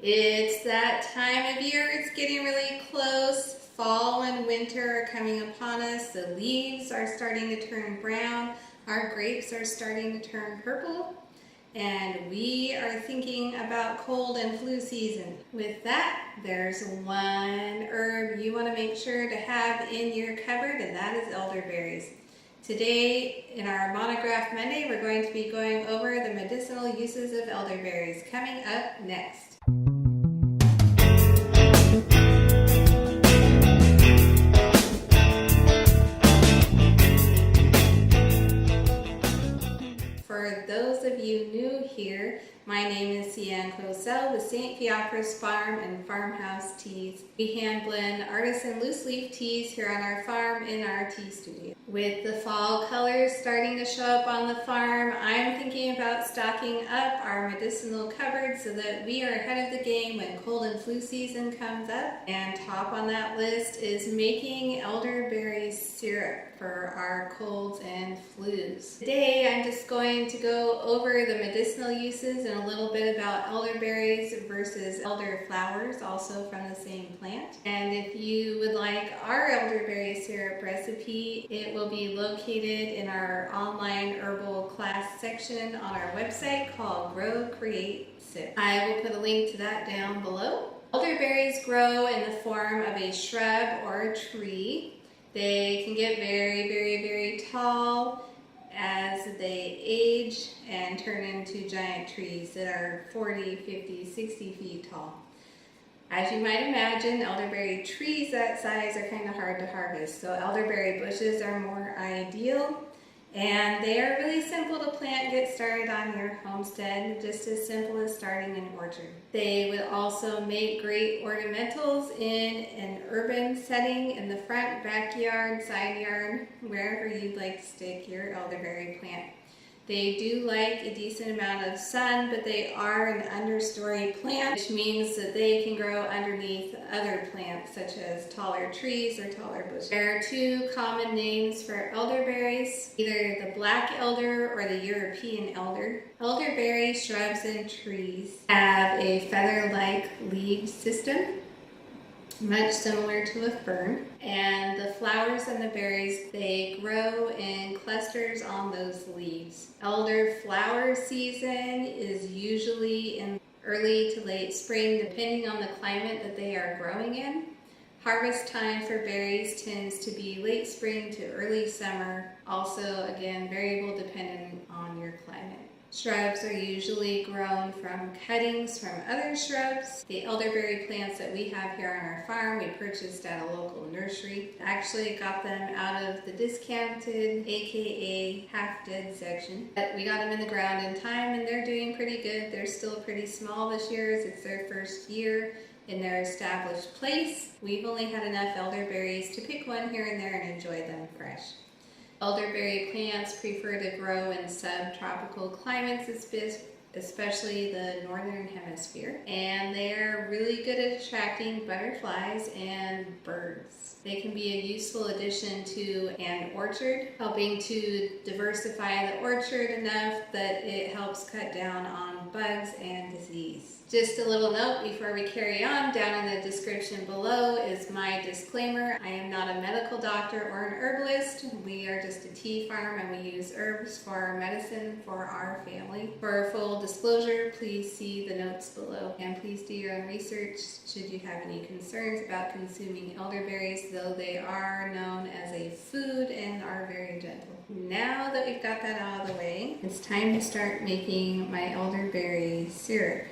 It's that time of year, it's getting really close. Fall and winter are coming upon us. The leaves are starting to turn brown. Our grapes are starting to turn purple. And we are thinking about cold and flu season. With that, there's one herb you want to make sure to have in your cupboard, and that is elderberries. Today, in our Monograph Monday, we're going to be going over the medicinal uses of elderberries. Coming up next. For those of you new here, my name is Cian Cosell with St. Fiacre's Farm and Farmhouse Teas. We hand blend artisan loose leaf teas here on our farm in our tea studio. With the fall colors starting to show up on the farm, I'm thinking about stocking up our medicinal cupboard so that we are ahead of the game when cold and flu season comes up. And top on that list is making elderberry syrup for our colds and flus. Today I'm just going to go over the medicinal uses and a little bit about elderberries versus elderflowers, also from the same plant. And if you would like our elderberry syrup recipe, it will be located in our online herbal class section on our website called Grow, Create, Sip. I will put a link to that down below. Elderberries grow in the form of a shrub or a tree. They can get very, very, very tall as they age and turn into giant trees that are 40, 50, 60 feet tall. As you might imagine, elderberry trees that size are kind of hard to harvest, so elderberry bushes are more ideal. And they are really simple to plant and get started on your homestead, just as simple as starting an orchard. They would also make great ornamentals in an urban setting in the front, backyard, side yard, wherever you'd like to stick your elderberry plant. They do like a decent amount of sun, but they are an understory plant, which means that they can grow underneath other plants, such as taller trees or taller bushes. There are two common names for elderberries, either the black elder or the European elder. Elderberry shrubs and trees have a feather-like leaf system, much similar to a fern, and the flowers and the berries, they grow in clusters on those leaves. Elderflower season is usually in early to late spring, depending on the climate that they are growing in. Harvest time for berries tends to be late spring to early summer, also again variable dependent on your climate. Shrubs are usually grown from cuttings from other shrubs. The elderberry plants that we have here on our farm, we purchased at a local nursery. Actually got them out of the discounted, aka half-dead section. But we got them in the ground in time and they're doing pretty good. They're still pretty small this year as it's their first year in their established place. We've only had enough elderberries to pick one here and there and enjoy them fresh. Elderberry plants prefer to grow in subtropical climates, especially the northern hemisphere, and they're really good at attracting butterflies and birds. They can be a useful addition to an orchard, helping to diversify the orchard enough that it helps cut down on bugs and disease. Just a little note before we carry on, down in the description below is my disclaimer. I am not a medical doctor or an herbalist. We are just a tea farm and we use herbs for our medicine for our family. For full disclosure, please see the notes below. And please do your own research should you have any concerns about consuming elderberries, though they are known as a food and are very gentle. Now that we've got that out of the way, it's time to start making my elderberry syrup.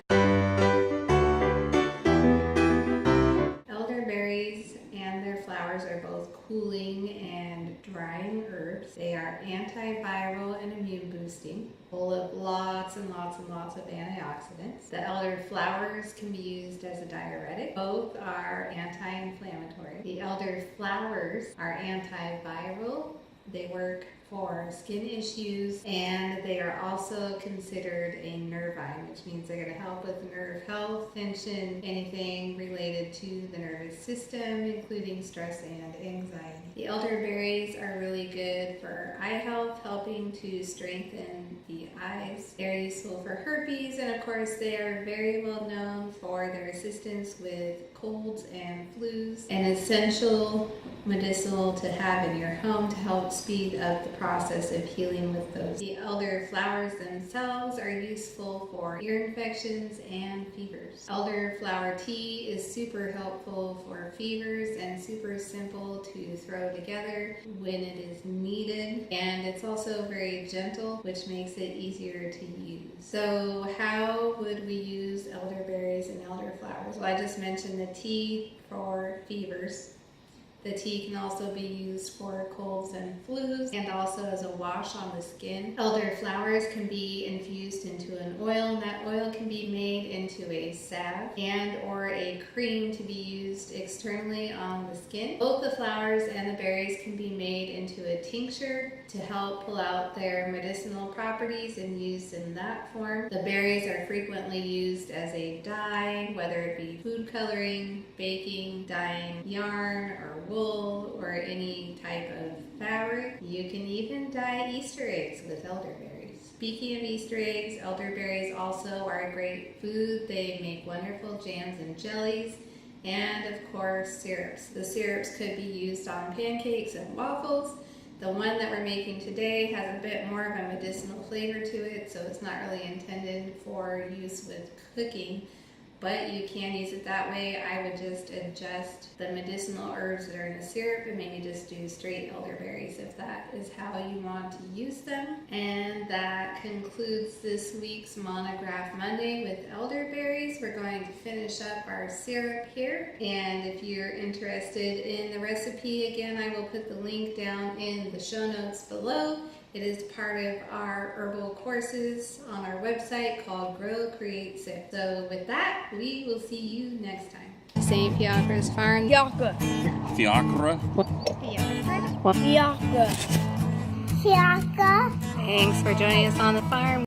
Elderberries and their flowers are both cooling and drying herbs. They are antiviral and immune boosting, full of lots and lots and lots of antioxidants. The elder flowers can be used as a diuretic. Both are anti-inflammatory. The elder flowers are antiviral. They work for skin issues, and they are also considered a nervine, which means they're going to help with nerve health, tension, anything related to the nervous system, including stress and anxiety. The elderberries are really good for eye health, helping to strengthen the eyes. They're useful for herpes, and of course they are very well known for their assistance with colds and flus. An essential medicinal to have in your home to help speed up the process of healing with those. The elderflowers themselves are useful for ear infections and fevers. Elderflower tea is super helpful for fevers and super simple to throw together when it is needed, and it's also very gentle, which makes it easier to use. So how would we use elderberries and elderflowers? Well, I just mentioned the tea for fevers. The tea can also be used for colds and flus, and also as a wash on the skin. Elderflowers can be infused into an oil, and that oil can be made into a salve and or a cream to be used externally on the skin. Both the flowers and the berries can be made into a tincture to help pull out their medicinal properties and used in that form. The berries are frequently used as a dye, whether it be food coloring, baking, dyeing yarn or wool, or any type of fabric. You can even dye Easter eggs with elderberries. Speaking of Easter eggs, elderberries also are a great food. They make wonderful jams and jellies, and of course syrups. The syrups could be used on pancakes and waffles. The one that we're making today has a bit more of a medicinal flavor to it, so it's not really intended for use with cooking, but you can use it that way. I would just adjust the medicinal herbs that are in the syrup and maybe just do straight elderberries if that is how you want to use them. And that concludes this week's Monograph Monday with elderberries. We're going to finish up our syrup here, and if you're interested in the recipe, again, I will put the link down in the show notes below. It is part of our herbal courses on our website called Grow, Create, Sip. So with that, we will see you next time. St. Fiacre's Farm. Fiacre. Fiacre? Fiacre. Thanks for joining us on the farm.